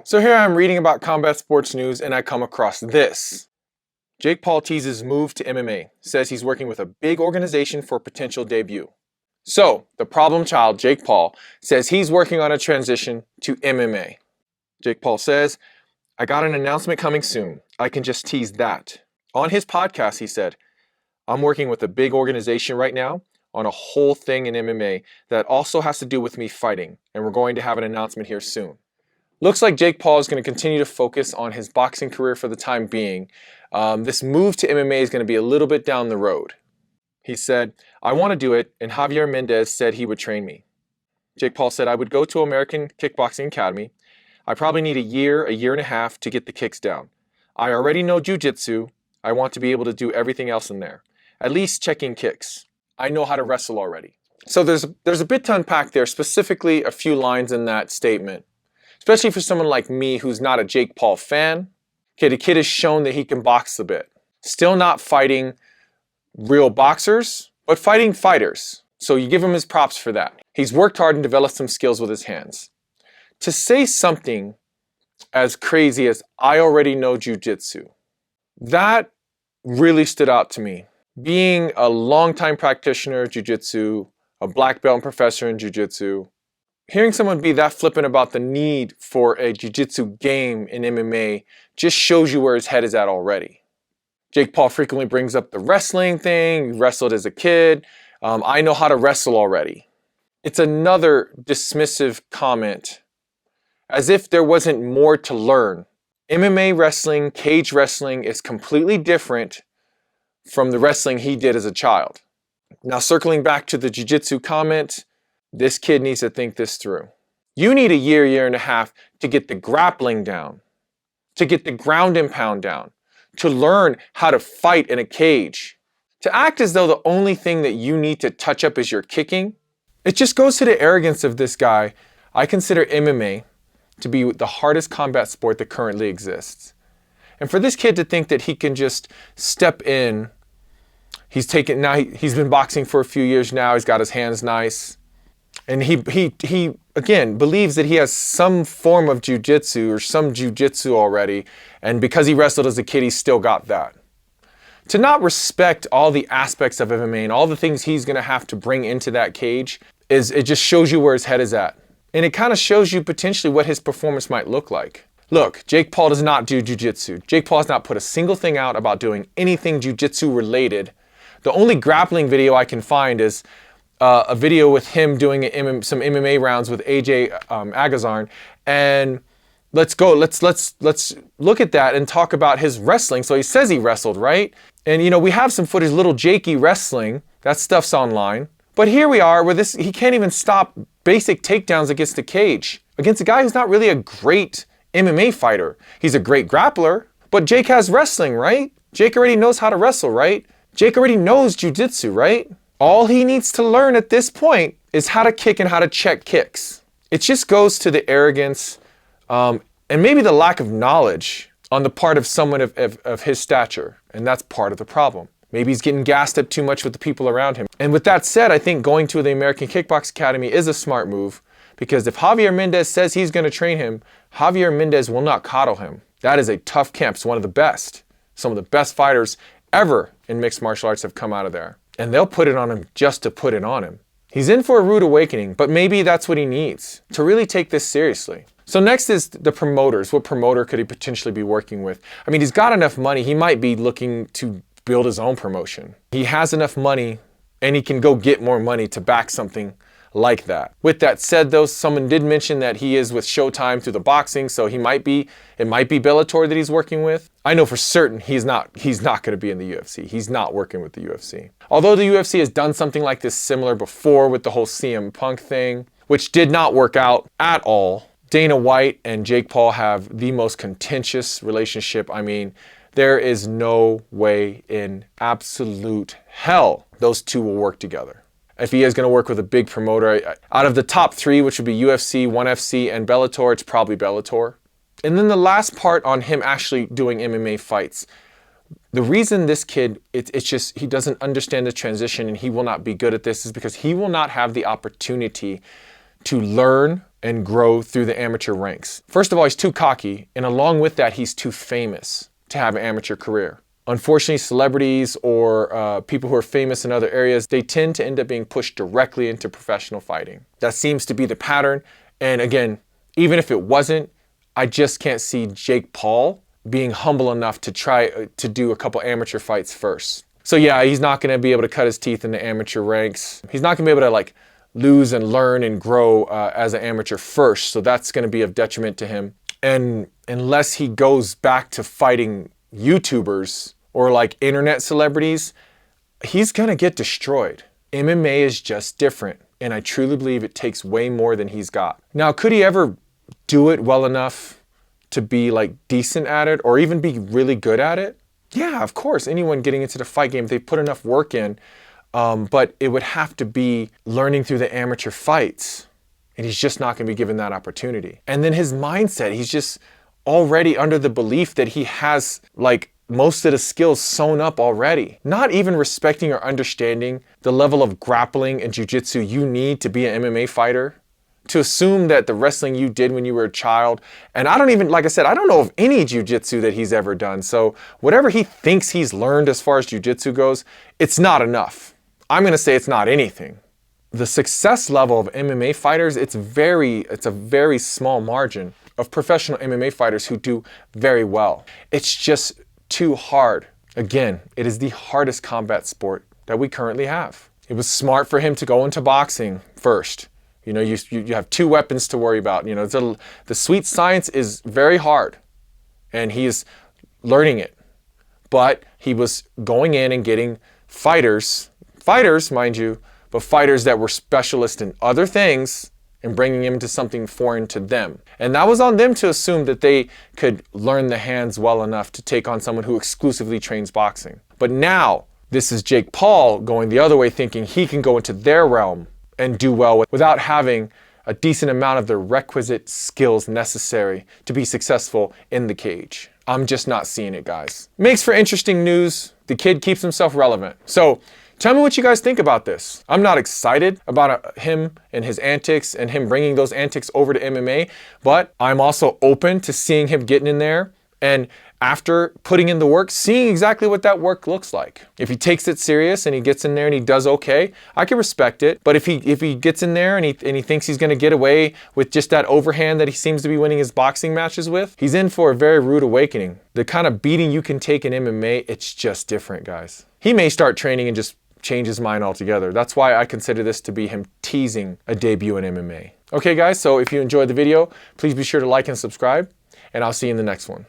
So here I'm reading about combat sports news and I come across this. Jake Paul teases move to MMA, says he's working with a big organization for potential debut. So, the problem child, Jake Paul, says he's working on a transition to MMA. Jake Paul says, I got an announcement coming soon. I can just tease that. On his podcast, he said, I'm working with a big organization right now on a whole thing in MMA that also has to do with me fighting, and we're going to have an announcement here soon. Looks like Jake Paul is going to continue to focus on his boxing career for the time being. This move to MMA is going to be a little bit down the road. He said, I want to do it, and Javier Mendez said he would train me. Jake Paul said, I would go to American Kickboxing Academy. I probably need a year and a half to get the kicks down. I already know Jiu Jitsu. I want to be able to do everything else in there. At least checking kicks. I know how to wrestle already. So there's a bit to unpack there, specifically a few lines in that statement. Especially for someone like me who's not a Jake Paul fan. Okay, the kid has shown that he can box a bit. Still not fighting real boxers, but fighting fighters. So you give him his props for that. He's worked hard and developed some skills with his hands. To say something as crazy as I already know Jiu Jitsu, that really stood out to me. Being a longtime practitioner of Jiu Jitsu, a black belt and professor in Jiu Jitsu, hearing someone be that flippant about the need for a Jiu Jitsu game in MMA just shows you where his head is at already. Jake Paul frequently brings up the wrestling thing. He wrestled as a kid. I know how to wrestle already. It's another dismissive comment, as if there wasn't more to learn. MMA wrestling, cage wrestling is completely different from the wrestling he did as a child. Now, circling back to the Jiu Jitsu comment, this kid needs to think this through. You need a year and a half to get the grappling down, to get the ground and pound down, to learn how to fight in a cage. To act as though the only thing that you need to touch up is your kicking, it just goes to the arrogance of this guy. I consider MMA to be the hardest combat sport that currently exists. And for this kid to think that he can just step in, he's been boxing for a few years now, he's got his hands nice. And he again believes that he has some form of jiu-jitsu or some jiu-jitsu already, and because he wrestled as a kid, he's still got that. To not respect all the aspects of MMA and all the things he's going to have to bring into that cage, it just shows you where his head is at. And it kind of shows you potentially what his performance might look like. Look, Jake Paul does not do jiu-jitsu. Jake Paul has not put a single thing out about doing anything jiu-jitsu related. The only grappling video I can find is a video with him doing some MMA rounds with AJ Agazarn, and let's look at that and talk about his wrestling. So he says he wrestled, right? And we have some footage, little Jakey wrestling. That stuff's online. But here we are, where he can't even stop basic takedowns against the cage, against a guy who's not really a great MMA fighter. He's a great grappler, but Jake has wrestling, right? Jake already knows how to wrestle, right? Jake already knows jiu-jitsu, right? All he needs to learn at this point is how to kick and how to check kicks. It just goes to the arrogance and maybe the lack of knowledge on the part of someone of his stature. And that's part of the problem. Maybe he's getting gassed up too much with the people around him. And with that said, I think going to the American Kickbox Academy is a smart move, because if Javier Mendez says he's going to train him, Javier Mendez will not coddle him. That is a tough camp. It's one of the best. Some of the best fighters ever in mixed martial arts have come out of there. And they'll put it on him just to put it on him. He's in for a rude awakening, but maybe that's what he needs to really take this seriously. So next is the promoters. What promoter could he potentially be working with? I mean, he's got enough money. He might be looking to build his own promotion. He has enough money, and he can go get more money to back something like that. With that said, though, someone did mention that he is with Showtime through the boxing, so it might be Bellator that he's working with. I know for certain he's not going to be in the UFC. He's not working with the UFC. Although the UFC has done something like this similar before with the whole CM Punk thing, which did not work out at all. Dana White and Jake Paul have the most contentious relationship. I mean, there is no way in absolute hell those two will work together. If he is going to work with a big promoter, out of the top three, which would be UFC, ONE FC, and Bellator, it's probably Bellator. And then the last part on him actually doing MMA fights. The reason this kid, it's just he doesn't understand the transition and he will not be good at this is because he will not have the opportunity to learn and grow through the amateur ranks. First of all, he's too cocky, and along with that, he's too famous to have an amateur career. Unfortunately, celebrities or people who are famous in other areas, they tend to end up being pushed directly into professional fighting. That seems to be the pattern. And again, even if it wasn't, I just can't see Jake Paul being humble enough to try to do a couple amateur fights first. So yeah, he's not going to be able to cut his teeth in the amateur ranks. He's not going to be able to like lose and learn and grow as an amateur first. So that's going to be of detriment to him. And unless he goes back to fighting YouTubers or like internet celebrities, he's going to get destroyed. MMA is just different. And I truly believe it takes way more than he's got. Now, could he ever do it well enough to be like decent at it or even be really good at it? Yeah, of course. Anyone getting into the fight game, they put enough work in. But it would have to be learning through the amateur fights. And he's just not going to be given that opportunity. And then his mindset, he's just already under the belief that he has like most of the skills sewn up already. Not even respecting or understanding the level of grappling and jiu-jitsu you need to be an MMA fighter. To assume that the wrestling you did when you were a child, and I don't even, like I said, I don't know of any jiu-jitsu that he's ever done. So whatever he thinks he's learned as far as jiu-jitsu goes, it's not enough. I'm going to say it's not anything. The success level of MMA fighters, it's a very small margin of professional MMA fighters who do very well. It's just too hard. Again, it is the hardest combat sport that we currently have. It was smart for him to go into boxing first. You know, you have two weapons to worry about. You know, the sweet science is very hard, and he is learning it. But he was going in and getting fighters, mind you, but fighters that were specialists in other things and bringing him to something foreign to them. And that was on them to assume that they could learn the hands well enough to take on someone who exclusively trains boxing. But now, this is Jake Paul going the other way, thinking he can go into their realm and do well without having a decent amount of the requisite skills necessary to be successful in the cage. I'm just not seeing it, guys. Makes for interesting news. The kid keeps himself relevant. So tell me what you guys think about this. I'm not excited about him and his antics and him bringing those antics over to MMA, but I'm also open to seeing him getting in there and after putting in the work, seeing exactly what that work looks like. If he takes it serious and he gets in there and he does okay, I can respect it. But if he gets in there and he thinks he's going to get away with just that overhand that he seems to be winning his boxing matches with, he's in for a very rude awakening. The kind of beating you can take in MMA, it's just different, guys. He may start training and just change his mind altogether. That's why I consider this to be him teasing a debut in MMA. Okay, guys, so if you enjoyed the video, please be sure to like and subscribe, and I'll see you in the next one.